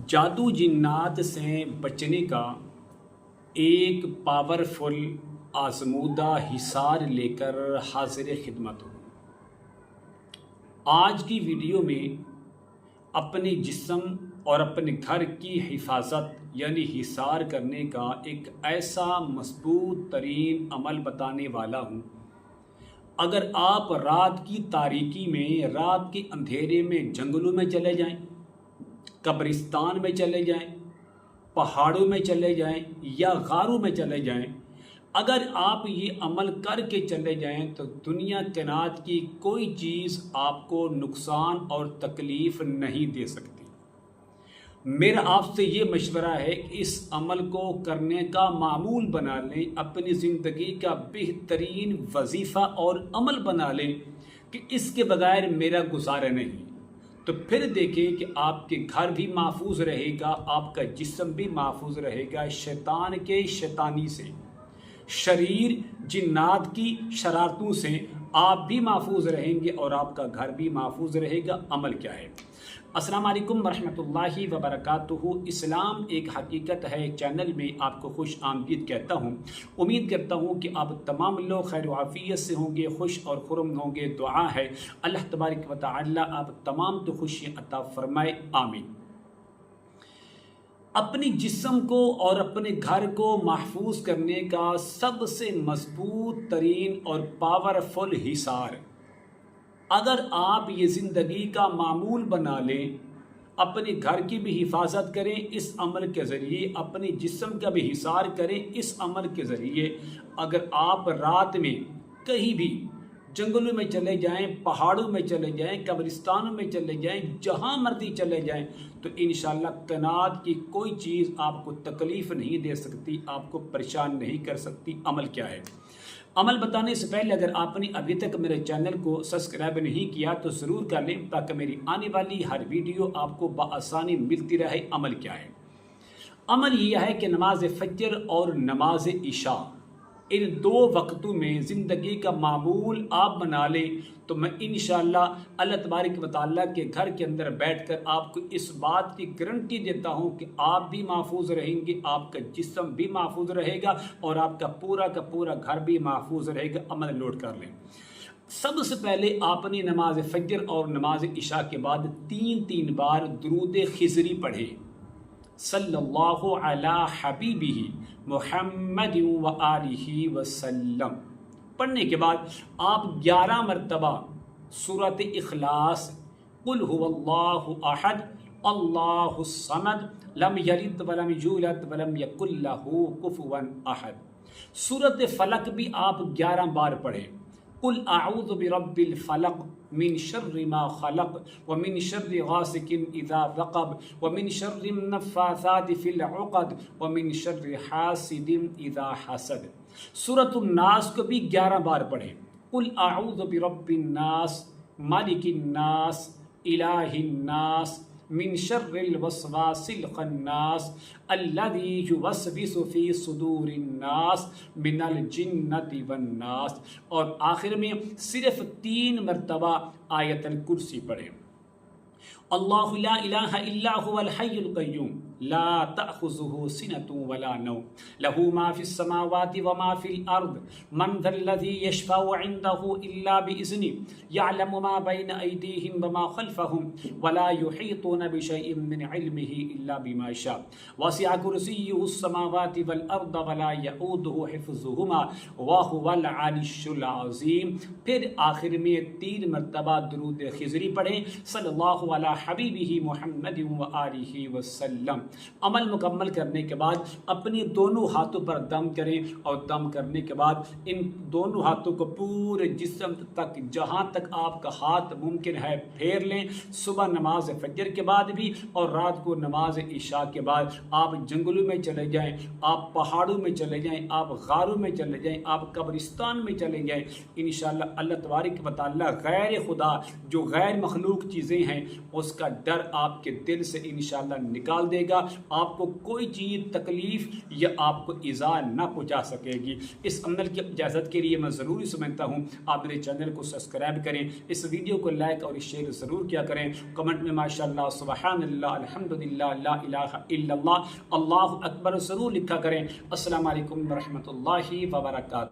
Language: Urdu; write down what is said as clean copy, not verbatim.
جادو جنات سے بچنے کا ایک پاورفل آزمودہ حصار لے کر حاضر خدمت ہوں۔ آج کی ویڈیو میں اپنے جسم اور اپنے گھر کی حفاظت یعنی حصار کرنے کا ایک ایسا مضبوط ترین عمل بتانے والا ہوں۔ اگر آپ رات کی تاریکی میں، رات کے اندھیرے میں جنگلوں میں چلے جائیں، قبرستان میں چلے جائیں، پہاڑوں میں چلے جائیں یا غاروں میں چلے جائیں، اگر آپ یہ عمل کر کے چلے جائیں تو دنیا کائنات کی کوئی چیز آپ کو نقصان اور تکلیف نہیں دے سکتی۔ میرا آپ سے یہ مشورہ ہے کہ اس عمل کو کرنے کا معمول بنا لیں، اپنی زندگی کا بہترین وظیفہ اور عمل بنا لیں کہ اس کے بغیر میرا گزارا نہیں۔ تو پھر دیکھیں کہ آپ کے گھر بھی محفوظ رہے گا، آپ کا جسم بھی محفوظ رہے گا شیطان کے شیطانی سے، شریر جنات کی شرارتوں سے آپ بھی محفوظ رہیں گے اور آپ کا گھر بھی محفوظ رہے گا۔ عمل کیا ہے؟ السلام علیکم ورحمۃ اللہ وبرکاتہ۔ اسلام ایک حقیقت ہے چینل میں آپ کو خوش آمدید کہتا ہوں۔ امید کرتا ہوں کہ آپ تمام لوگ خیر و عافیت سے ہوں گے، خوش اور خرم ہوں گے۔ دعا ہے اللہ تبارک و تعالی آپ تمام تو خوشی عطا فرمائے، آمین۔ اپنی جسم کو اور اپنے گھر کو محفوظ کرنے کا سب سے مضبوط ترین اور پاورفل حصار، اگر آپ یہ زندگی کا معمول بنا لیں، اپنے گھر کی بھی حفاظت کریں اس عمل کے ذریعے، اپنے جسم کا بھی حصار کریں اس عمل کے ذریعے، اگر آپ رات میں کہیں بھی جنگلوں میں چلے جائیں، پہاڑوں میں چلے جائیں، قبرستانوں میں چلے جائیں، جہاں مرضی چلے جائیں، تو انشاءاللہ کائنات کی کوئی چیز آپ کو تکلیف نہیں دے سکتی، آپ کو پریشان نہیں کر سکتی۔ عمل کیا ہے؟ عمل بتانے سے پہلے اگر آپ نے ابھی تک میرے چینل کو سبسکرائب نہیں کیا تو ضرور کر لیں تاکہ میری آنے والی ہر ویڈیو آپ کو بآسانی ملتی رہے۔ عمل کیا ہے؟ عمل یہ ہے کہ نماز فجر اور نماز عشاء، ان دو وقتوں میں زندگی کا معمول آپ بنا لیں تو میں انشاءاللہ اللہ تبارک و تعالیٰ کے گھر کے اندر بیٹھ کر آپ کو اس بات کی گارنٹی دیتا ہوں کہ آپ بھی محفوظ رہیں گے، آپ کا جسم بھی محفوظ رہے گا اور آپ کا پورا گھر بھی محفوظ رہے گا۔ عمل نوٹ کر لیں۔ سب سے پہلے آپ نے نماز فجر اور نماز عشاء کے بعد تین بار درود خضری پڑھے، صلی اللہ علی حبیبہ محمد و آلہ وسلم۔ پڑھنے کے بعد آپ 11 مرتبہ سورۃ اخلاص، قل هو اللہ احد اللہ الصمد لم یلد ولم یولد ولم یکن لہ کفوا احد، سورۃ فلق بھی آپ 11 بار پڑھیں، قل اعوذ برب الفلق من شر ما خلق ومن شر غاسق اذا وقب ومن شر النفاثات في العقد ومن شر حاسد اذا حسد۔ سورۃ الناس کو بھی 11 بار پڑھیں، قل اعوذ برب الناس مالک الناس الہ الناس من شر الوسواس الخناس الذي يوسوس في صدور الناس من الجنة والناس، اور آخر میں صرف 3 مرتبہ آیت الکرسی پڑھیں۔ اللہ لا الہ الا هو الحی القیوم لا تأخذه سنة ولا نوم له ما في السماوات وما في الأرض من ذا الذي يشفع عنده إلا بإذنه يعلم ما بين أيديهم وما خلفهم ولا يحيطون بشيء من علمه إلا بما شاء وسع كرسيه السماوات والأرض ولا يؤوده حفظهما وهو العلي العظيم۔ پھر آخر میں 3 مرتبہ درود خضری پڑھیں، صلی اللہ علی حبیبہ محمد و آلہ وسلم۔ عمل مکمل کرنے کے بعد اپنے دونوں ہاتھوں پر دم کریں اور دم کرنے کے بعد ان دونوں ہاتھوں کو پورے جسم تک، جہاں تک آپ کا ہاتھ ممکن ہے، پھیر لیں۔ صبح نماز فجر کے بعد بھی اور رات کو نماز عشاء کے بعد آپ جنگلوں میں چلے جائیں، آپ پہاڑوں میں چلے جائیں، آپ غاروں میں چلے جائیں، آپ قبرستان میں چلے جائیں، انشاءاللہ اللہ تبارک و تعالیٰ غیر خدا جو غیر مخلوق چیزیں ہیں اس اس کا ڈر آپ کے دل سے انشاءاللہ نکال دے گا. آپ کو کوئی چیز تکلیف یا آپ کو ایذا نہ پہنچا سکے گی. اس عمل کی اجازت کے لیے میں ضروری سمجھتا ہوں آپ میرے چینل کو سبسکرائب کریں, اس ویڈیو کو لائک اور شیئر ضرور کیا کریں. کمنٹ میں ماشاءاللہ, سبحان اللہ, الحمدللہ, لا الہ الا اللہ, اللہ اکبر ضرور لکھا کریں. السلام علیکم ورحمۃ اللہ وبرکاتہ.